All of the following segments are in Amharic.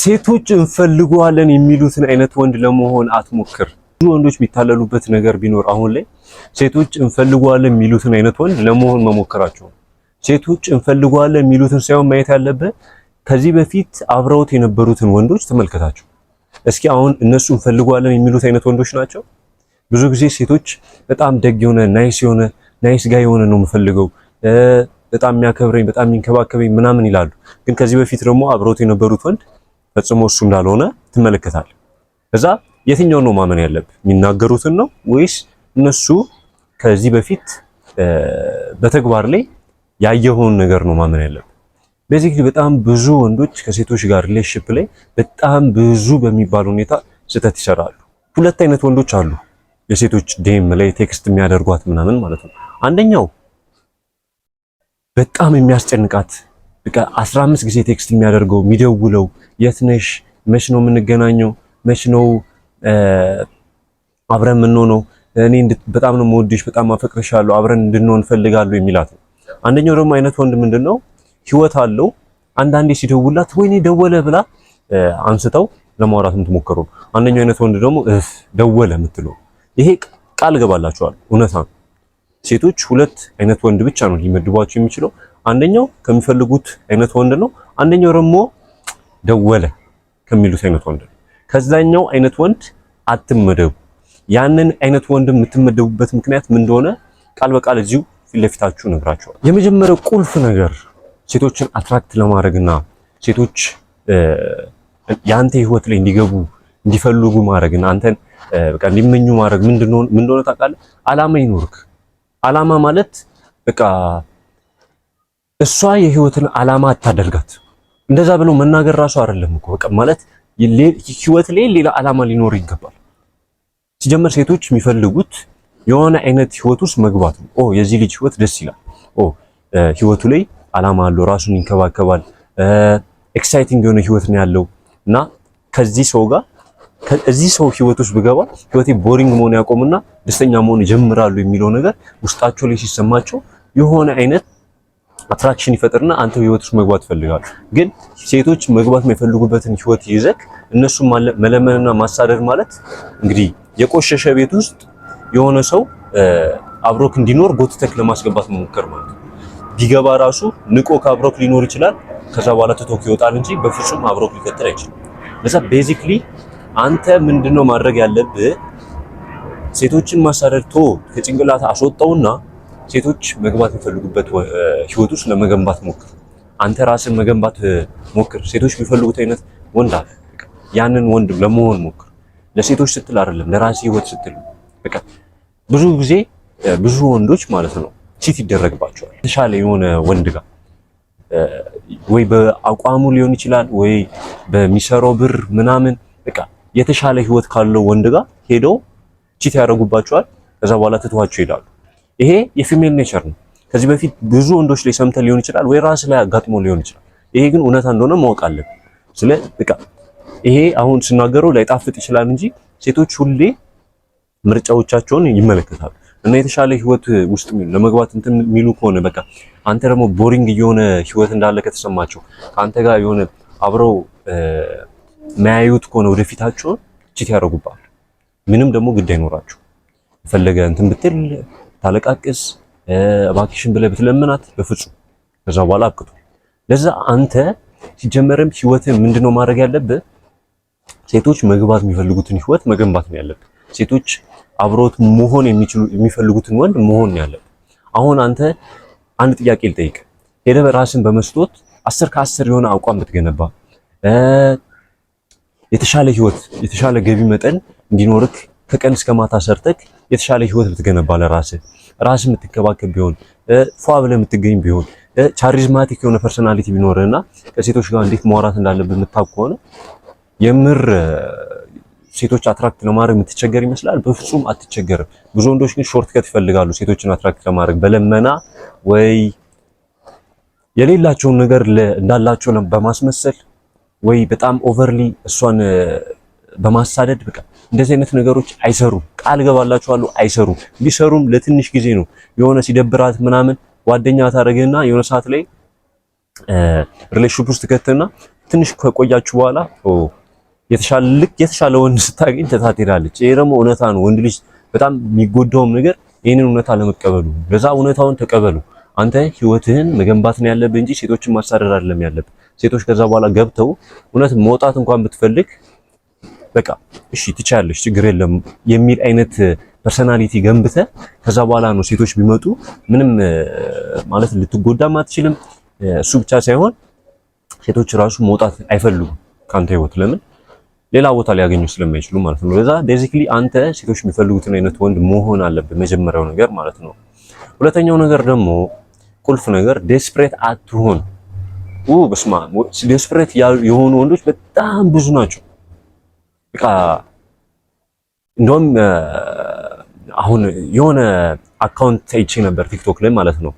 ሴቶች እንፈልገዋለን የሚሉትን አይነት ወንድ ለመሆን አትሞክር። ብዙ ወንዶች የሚታለሉበት ነገር ቢኖር አሁን ላይ ሴቶች እንፈልገዋለን የሚሉትን አይነት ወንድ ለመሆን መሞከራቸው። ሴቶች እንፈልገዋለን የሚሉትን ሳይሆን ማየት ያለበት ከዚህ በፊት አብረውት የነበሩትን ወንዶች ተመልከታቸው እስኪ። አሁን እነሱ እንፈልገዋለን የሚሉት አይነት ወንዶች ናቸው። ብዙ ጊዜ ሴቶች በጣም ደግ የሆነ ናይስ ጋይ የሆነ ነው የምፈልገው፣ በጣም የሚያከብረኝ በጣም የሚንከባከበኝ ምናምን ይላሉ። ግን ከዚህ በፊት ደግሞ አብረውት የነበሩት ወንድ ፈጽሞ እሱ እንዳልሆነ ትመለከታለህ። ከዛ የትኛውን ነው ማመን ያለብህ? የሚናገሩትን ነው ወይስ እነሱ ከዚህ በፊት በተግባር ላይ ያየኸውን ነገር ነው ማመን ያለብህ? ቤዚክሊ በጣም ብዙ ወንዶች ከሴቶች ጋር ሪሌሽንሺፕ ላይ በጣም ብዙ በሚባል ሁኔታ ስህተት ይሰራሉ። ሁለት አይነት ወንዶች አሉ የሴቶች ዴም ላይ ቴክስት የሚያደርጓት ምናምን ማለት ነው። አንደኛው በጣም የሚያስጨንቃት በቃ 15 ጊዜ ቴክስት የሚያደርገው የሚደውለው፣ የት ነሽ፣ መች ነው የምንገናኘው፣ መች ነው አብረን የምንሆነው፣ እኔ በጣም ነው የምወድሽ፣ በጣም አፈቅርሻለሁ፣ አብረን እንድንሆን ፈልጋለሁ የሚላት ነው። አንደኛው ደግሞ አይነት ወንድ ምንድነው ህይወት አለው። አንዳንዴ ሲደውላት ወይኔ ደወለ ብላ አንስተው ለማውራት የምትሞክሩ። አንደኛው አይነት ወንድ ደግሞ ደወለ የምትለው። ይሄ ቃል ገባላችኋል እውነታ ነው። ሴቶች ሁለት አይነት ወንድ ብቻ ነው ሊመድቧቸው የሚችለው። አንደኛው ከሚፈልጉት አይነት ወንድ ነው፣ አንደኛው ደግሞ ደወለ ከሚሉት አይነት ወንድ ነው። ከዛኛው አይነት ወንድ አትመደቡ። ያንን አይነት ወንድ የምትመደቡበት ምክንያት ምን እንደሆነ ቃል በቃል እዚሁ ፊት ለፊታችሁ ነግራችኋል። የመጀመሪያው ቁልፍ ነገር ሴቶችን አትራክት ለማድረግና ሴቶች ያንተ ህይወት ላይ እንዲገቡ እንዲፈልጉ ማድረግና አንተን በቃ እንዲመኙ ማድረግ ምን እንደሆነ ታውቃለህ? አላማ ይኖርክ። አላማ ማለት በቃ እሷ የህይወትን አላማ አታደርጋት። እንደዛ ብለው መናገር ራሱ አይደለም እኮ በቃ ማለት ህይወት ላይ ሌላ አላማ ሊኖር ይገባል። ሲጀመር ሴቶች የሚፈልጉት የሆነ አይነት ህይወት ውስጥ መግባት ነው። የዚህ ልጅ ህይወት ደስ ይላል፣ ህይወቱ ላይ አላማ አለው፣ ራሱን ይንከባከባል፣ ኤክሳይቲንግ የሆነ ህይወት ነው ያለው እና ከዚህ ሰው ጋር ከዚህ ሰው ህይወት ውስጥ ብገባ ህይወቴ ቦሪንግ መሆን ያቆምና ደስተኛ መሆን ይጀምራሉ የሚለው ነገር ውስጣቸው ላይ ሲሰማቸው የሆነ አይነት አትራክሽን ይፈጥርና አንተ ህይወት ውስጥ መግባት ይፈልጋሉ። ግን ሴቶች መግባት የማይፈልጉበትን ህይወት ይዘክ እነሱ መለመንና ማሳደድ ማለት እንግዲህ የቆሸሸ ቤት ውስጥ የሆነ ሰው አብሮክ እንዲኖር ጎትተክ ለማስገባት መሞከር ማለት ነው። ቢገባ ራሱ ንቆ ከአብሮክ ሊኖር ይችላል። ከዛ በኋላ ትቶክ ይወጣል እንጂ በፍጹም አብሮክ ሊቀጥል አይችልም። ለዛ ቤዚክሊ አንተ ምንድነው ማድረግ ያለብህ? ሴቶችን ማሳደድ ከጭንቅላት አስወጣውና ሴቶች መግባት የሚፈልጉበት ህይወት ውስጥ ለመገንባት ሞክር። አንተ ራስን መገንባት ሞክር። ሴቶች የሚፈልጉት አይነት ወንድ አለ። ያንን ወንድ ለመሆን ሞክር። ለሴቶች ስትል አይደለም፣ ለራስ ህይወት ስትል። በቃ ብዙ ጊዜ ብዙ ወንዶች ማለት ነው ቺት ይደረግባቸዋል። የተሻለ የሆነ ወንድ ጋር ወይ በአቋሙ ሊሆን ይችላል ወይ በሚሰራው ብር ምናምን በቃ የተሻለ ህይወት ካለው ወንድ ጋር ሄደው ቺት ያደርጉባቸዋል። ከዛ በኋላ ትተዋቸው ይሄዳሉ። ይሄ የፊሜል ኔቸር ነው። ከዚህ በፊት ብዙ ወንዶች ላይ ሰምተህ ሊሆን ይችላል ወይ ራስ ላይ አጋጥሞ ሊሆን ይችላል። ይሄ ግን እውነታ እንደሆነ ማወቅ አለብን። በቃ ይሄ አሁን ስናገረው ላይጣፍጥ ይችላል እንጂ ሴቶች ሁሌ ምርጫዎቻቸውን ይመለከታሉ እና የተሻለ ህይወት ውስጥ ለመግባት እንትን የሚሉ ከሆነ በቃ አንተ ደግሞ ቦሪንግ የሆነ ህይወት እንዳለ ከተሰማቸው ከአንተ ጋር የሆነ አብረው ማያዩት ከሆነ ወደፊታቸውን ቺት ያደርጉባል። ምንም ደግሞ ግድ አይኖራቸው። የፈለገ እንትን ብትል ታለቃቅስ እባክሽን ብለህ ብትለምናት በፍጹም ከዛ በኋላ አብቅቶ። ለዛ አንተ ሲጀመርም ህይወትን ምንድነው ማድረግ ያለብህ? ሴቶች መግባት የሚፈልጉትን ህይወት መገንባት ነው ያለብህ። ሴቶች አብሮት መሆን የሚፈልጉትን ወንድ መሆን ነው ያለብህ። አሁን አንተ አንድ ጥያቄ ልጠይቅ። ሄደህ ራስን በመስጠት 10 ከ10 የሆነ አቋም ብትገነባ የተሻለ ህይወት የተሻለ ገቢ መጠን እንዲኖርክ ከቀን እስከ ማታ ሰርተክ የተሻለ ህይወት ብትገነባ ለራስህ የምትከባከብ ቢሆን ፏ ብለህ የምትገኝ ቢሆን ቻሪዝማቲክ የሆነ ፐርሰናሊቲ ቢኖርህና ከሴቶች ጋር እንዴት ማውራት እንዳለብህ የምታውቅ ከሆነ የምር ሴቶች አትራክት ለማድረግ የምትቸገር ይመስላል? በፍጹም አትቸገርም። ብዙ ወንዶች ግን ሾርት ከት ይፈልጋሉ ሴቶችን አትራክት ለማድረግ በለመና ወይ የሌላቸውን ነገር እንዳላቸው በማስመሰል ወይ በጣም ኦቨርሊ እሷን በማሳደድ በቃ እንደዚህ አይነት ነገሮች አይሰሩም። ቃል ገባላችኋለሁ አይሰሩም። ቢሰሩም ለትንሽ ጊዜ ነው። የሆነ ሲደብራት ምናምን ጓደኛ ታደርግና የሆነ ሰዓት ላይ ሪሌሽንሺፕ ውስጥ ከተና ትንሽ ከቆያችሁ በኋላ የተሻለ ወንድ ስታገኝ ትታት ሄዳለች። ይሄ ደግሞ እውነታ ነው። ወንድ ልጅ በጣም የሚጎዳውም ነገር ይሄንን እውነታ ለመቀበሉ። ለዛ እውነታውን ተቀበሉ። አንተ ህይወትህን መገንባት ነው ያለብህ እንጂ ሴቶችን ማሳደድ አይደለም ያለብህ። ሴቶች ከዛ በኋላ ገብተው እውነት መውጣት እንኳን ብትፈልግ በቃ እሺ ትቻለሽ ችግር የለም የሚል አይነት ፐርሰናሊቲ ገንብተህ ከዛ በኋላ ነው ሴቶች ቢመጡ ምንም ማለት ልትጎዳም አትችልም። እሱ ብቻ ሳይሆን ሴቶች ራሱ መውጣት አይፈልጉም ካንተ ህይወት። ለምን ሌላ ቦታ ሊያገኙ ስለማይችሉ ማለት ነው። ለዛ ቤዚክሊ አንተ ሴቶች የሚፈልጉትን አይነት ወንድ መሆን አለብህ መጀመሪያው ነገር ማለት ነው። ሁለተኛው ነገር ደግሞ ቁልፍ ነገር ዴስፕሬት አትሆን። በስማ ዴስፕሬት የሆኑ ወንዶች በጣም ብዙ ናቸው። በቃ እንደውም አሁን የሆነ አካውንት አይቼ ነበር ቲክቶክ ላይ ማለት ነው።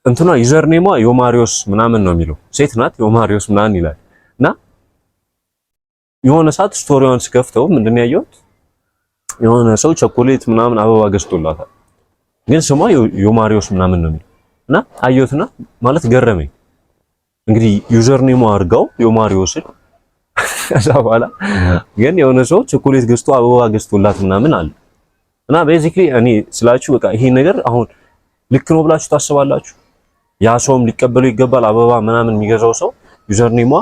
እንትና ዩዘር ኔሟ ዮማሪዮስ ምናምን ነው የሚለው፣ ሴት ናት ዮማሪዮስ ምናምን ይላል። እና የሆነ ሰዓት ስቶሪዋን ስከፍተው ምንድነው ያየሁት? የሆነ ሰው ቸኮሌት ምናምን አበባ ገዝቶላታል፣ ግን ስሟ ዮማሪዮስ ምናምን ነው የሚለው። እና አየሁትና ማለት ገረመኝ። እንግዲህ ዩዘር ኔሟ አድርጋው ዮማሪዮስን ከዛ በኋላ ግን የሆነ ሰው ቸኮሌት ገዝቶ አበባ ገዝቶላት ምናምን አለ። እና ቤዚክሊ እኔ ስላችሁ በቃ ይሄ ነገር አሁን ልክ ነው ብላችሁ ታስባላችሁ? ያ ሰውም ሊቀበለው ይገባል። አበባ ምናምን የሚገዛው ሰው ዩዘር ኔሟ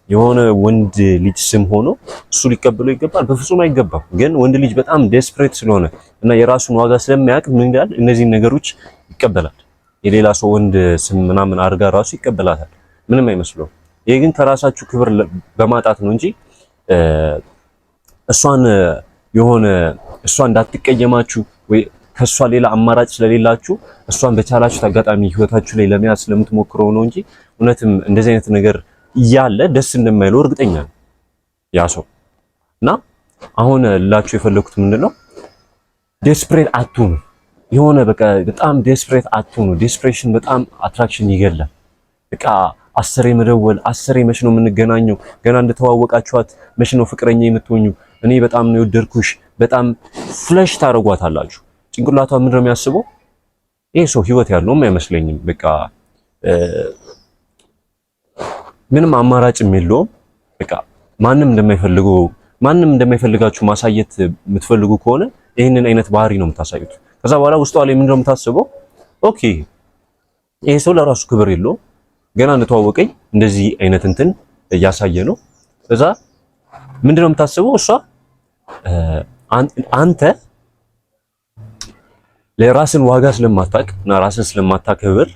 የሆነ ወንድ ልጅ ስም ሆኖ እሱ ሊቀበለው ይገባል? በፍጹም አይገባም። ግን ወንድ ልጅ በጣም ዴስፕሬት ስለሆነ እና የራሱን ዋጋ ስለሚያውቅ ምን ይላል? እነዚህን ነገሮች ይቀበላል። የሌላ ሰው ወንድ ስም ምናምን አድርጋ ራሱ ይቀበላታል። ምንም አይመስለውም። ይሄ ግን ከራሳችሁ ክብር በማጣት ነው እንጂ እሷን የሆነ እሷ እንዳትቀየማችሁ ወይ ከሷ ሌላ አማራጭ ስለሌላችሁ እሷን በቻላችሁት አጋጣሚ ህይወታችሁ ላይ ለመያዝ ስለምትሞክረው ነው እንጂ እውነትም እንደዚህ አይነት ነገር እያለ ደስ እንደማይለው እርግጠኛ ነኝ ያ ሰው። እና አሁን ላችሁ የፈለኩት ምንድነው ዴስፕሬት አትሁኑ። የሆነ በቃ በጣም ዴስፕሬት አትሁኑ። ዴስፕሬሽን በጣም አትራክሽን ይገላል። በቃ አስሬ መደወል፣ አስሬ መች ነው የምንገናኘው፣ ገና እንደተዋወቃችኋት መች ነው ፍቅረኛ የምትሆኙ፣ እኔ በጣም ነው የወደድኩሽ፣ በጣም ፍለሽ ታረጓታላችሁ። ጭንቅላቷ ምንድነው የሚያስበው? ይሄ ሰው ህይወት ያለውም አይመስለኝም። በቃ ምንም አማራጭም የለውም። በቃ ማንም እንደማይፈልጋችሁ ማሳየት የምትፈልጉ ከሆነ ይህንን አይነት ባህሪ ነው የምታሳዩት። ከዛ በኋላ ውስጧ ላይ ምንድነው የምታስበው? ኦኬ ይሄ ሰው ለራሱ ክብር የለውም፣ ገና እንደተዋወቀኝ እንደዚህ አይነት እንትን እያሳየ ነው። ከዛ ምንድነው የምታስበው እሷ? አንተ ለራስን ዋጋ ስለማታውቅ እና ራስን ስለማታከብር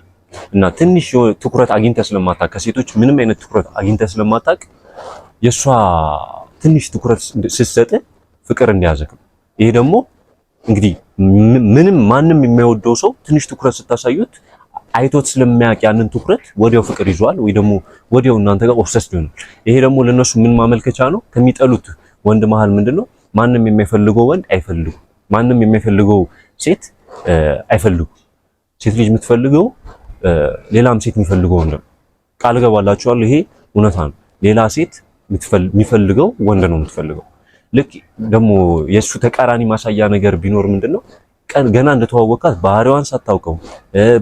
እና ትንሽ ትኩረት አግኝተህ ስለማታውቅ፣ ከሴቶች ምንም አይነት ትኩረት አግኝተህ ስለማታውቅ የሷ ትንሽ ትኩረት ስትሰጥ ፍቅር እንዲያዘክ ነው። ይሄ ደግሞ እንግዲህ ማንም የማይወደው ሰው ትንሽ ትኩረት ስታሳዩት አይቶት ስለሚያውቅ ያንን ትኩረት ወዲያው ፍቅር ይዟል፣ ወይ ደግሞ ወዲያው እናንተ ጋር ኦብሰስድ ይሆናል። ይሄ ደግሞ ለነሱ ምን ማመልከቻ ነው? ከሚጠሉት ወንድ መሃል ምንድነው ማንም የማይፈልገው ወንድ አይፈልጉ፣ ማንም የማይፈልገው ሴት አይፈልጉ። ሴት ልጅ የምትፈልገው ሌላም ሴት የሚፈልገው ወንድ ነው። ቃል ገባላችኋለሁ፣ ይሄ እውነታ ነው። ሌላ ሴት የሚፈልገው ወንድ ነው የምትፈልገው። ልክ ደግሞ የሱ ተቃራኒ ማሳያ ነገር ቢኖር ምንድነው ገና እንደተዋወቃት ባህሪዋን ሳታውቀው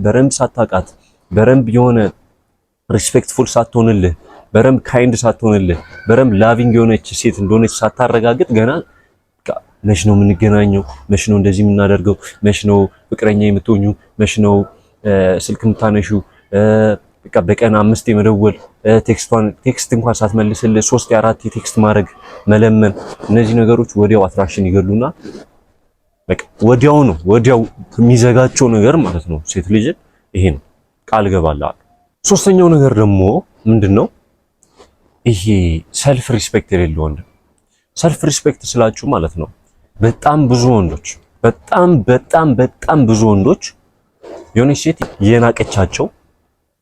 በረንብ ሳታውቃት በረንብ የሆነ ሪስፔክትፉል ሳትሆንልህ በረንብ ካይንድ ሳትሆንልህ በረንብ ላቪንግ የሆነች ሴት እንደሆነች ሳታረጋግጥ ገና መች ነው የምንገናኘው፣ መች ነው እንደዚህ የምናደርገው፣ መች ነው ፍቅረኛ የምትሆኙ፣ መች ነው ስልክ የምታነሹ፣ በቃ በቀን 5 የመደወል ቴክስት እንኳን ሳትመልስልህ 3 4 የቴክስት ማድረግ መለመን፣ እነዚህ ነገሮች ወዲያው አትራክሽን ይገሉና በቃ ወዲያው የሚዘጋቸው ነገር ማለት ነው ሴት ልጅን። ይሄ ነው ቃል ገባላል። ሶስተኛው ነገር ደግሞ ምንድነው? ይሄ ሰልፍ ሪስፔክት የሌለው ወንድ። ሰልፍ ሪስፔክት ስላችሁ ማለት ነው በጣም ብዙ ወንዶች በጣም ብዙ ወንዶች የሆነች ሴት የናቀቻቸው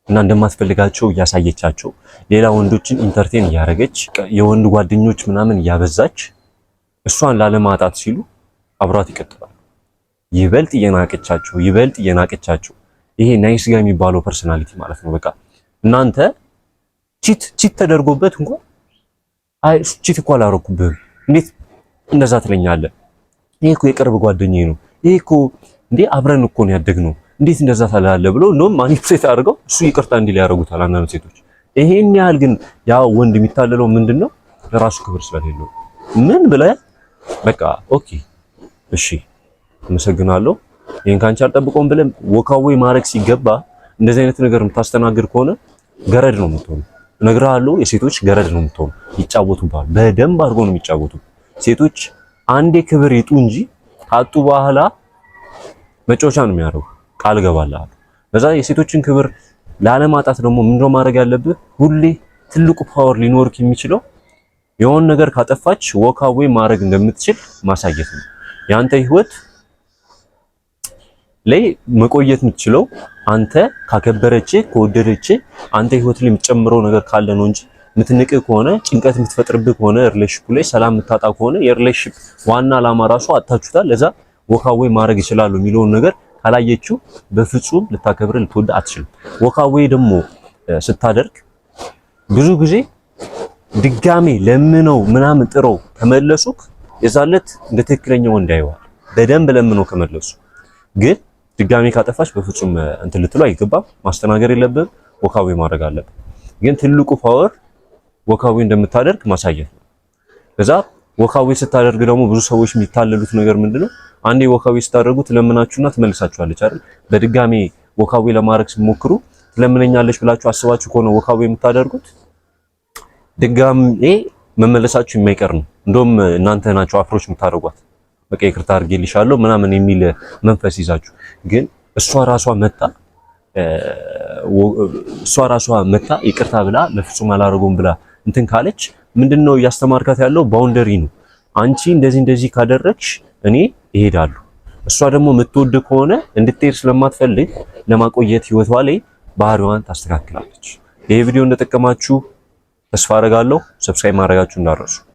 እና እንደማትፈልጋቸው እያሳየቻቸው ሌላ ወንዶችን ኢንተርቴን እያደረገች የወንድ ጓደኞች ምናምን እያበዛች እሷን ላለማጣት ሲሉ አብሯት ይቀጥላል። ይበልጥ እየናቀቻቸው ይሄ ናይስ ጋር የሚባለው ፐርሰናሊቲ ማለት ነው። በቃ እናንተ ቺት ተደርጎበት እንኳን አይ ቺት እኮ አላረኩብህም እንዴት እንደዛ ትለኛለህ? ይሄ እኮ የቅርብ ጓደኛዬ ነው፣ ይሄ እኮ እንዴ አብረን እኮ ነው ያደግነው፣ እንዴት እንደዛ ታላለህ ብሎ እንደውም ማኒፕሌት አድርገው እሱ ይቅርታ እንዲል ያደርጉታል አንዳንድ ሴቶች። ይሄን ያህል ግን ያ ወንድ የሚታለለው ምንድነው? ለራሱ ክብር ስለሌለው ምን ብለህ በቃ ኦኬ እሺ አመሰግናለሁ ይሄን ካንቺ አልጠብቀውም ብለህ ወካዌ ማድረግ ሲገባ እንደዚህ አይነት ነገር የምታስተናግድ ከሆነ ገረድ ነው የምትሆነው። እነግርሃለሁ የሴቶች ገረድ ነው የምትሆነው። ይጫወቱብሃል፣ በደንብ አድርጎ ነው የሚጫወቱ። ሴቶች አንዴ ክብር ይጡ እንጂ ካጡ በኋላ መጫወቻ ነው የሚያደርጉ። ቃል ገባልሃለሁ። በዛ የሴቶችን ክብር ላለማጣት ደግሞ ምንድነው ማድረግ ያለብህ? ሁሌ ትልቁ ፓወር ሊኖርክ የሚችለው የሆነ ነገር ካጠፋች ወካዌ ማድረግ እንደምትችል ማሳየት ነው። ያንተ ህይወት ላይ መቆየት የምትችለው አንተ ካከበረች ከወደደች አንተ ህይወት ላይ የምትጨምረው ነገር ካለ ነው እንጂ የምትንቅህ ከሆነ ጭንቀት የምትፈጥርብህ ከሆነ ሪሌሽንሺፕ ላይ ሰላም የምታጣ ከሆነ የሪሌሽንሺፕ ዋና ዓላማ ራሱ አጣችሁታል። ለዛ ወካዌ ማድረግ ይችላሉ የሚለውን ነገር ካላየችው በፍጹም ልታከብር ልትወድ አትችልም። ወካዌ ደግሞ ስታደርግ ብዙ ጊዜ ድጋሜ ለምነው ምናምን ጥረው ከመለሱክ የዛለት እንደ ትክክለኛ ወንድ አይዋል። በደንብ ለምነው ከመለሱ ግን ድጋሜ ካጠፋች በፍጹም እንትን ልትሉ አይገባም። ማስተናገር የለብህም። ወካዌ ማድረግ አለብህ። ግን ትልቁ ፓወር ወካዌ እንደምታደርግ ማሳየት ነው። ከዛ ወካዌ ስታደርግ ደግሞ ብዙ ሰዎች የሚታለሉት ነገር ምንድነው? አንዴ ወካዌ ስታደርጉ ትለምናችሁና ትመልሳችኋለች አይደል? በድጋሜ ወካዌ ለማድረግ ሲሞክሩ ትለምነኛለች ብላችሁ አስባችሁ ከሆነ ወካዌ የምታደርጉት ድጋሜ መመለሳችሁ የማይቀር ነው። እንደውም እናንተ ናችሁ አፍሮች የምታደርጓት። በቃ ይቅርታ አድርጌልሻለሁ ምናምን የሚል መንፈስ ይዛችሁ፣ ግን እሷ ራሷ መታ ይቅርታ ብላ ለፍጹም አላደርገውም ብላ እንትን ካለች ምንድነው እያስተማርካት ያለው? ባውንደሪ ነው። አንቺ እንደዚህ ካደረግሽ እኔ እሄዳለሁ። እሷ ደግሞ የምትወድ ከሆነ እንድትሄድ ስለማትፈልግ ለማቆየት ህይወቷ ላይ ባህሪዋን ታስተካክላለች። ይሄ ቪዲዮ እንደጠቀማችሁ ተስፋ አደርጋለሁ። ሰብስክራይብ ማድረጋችሁ እንዳትረሱ።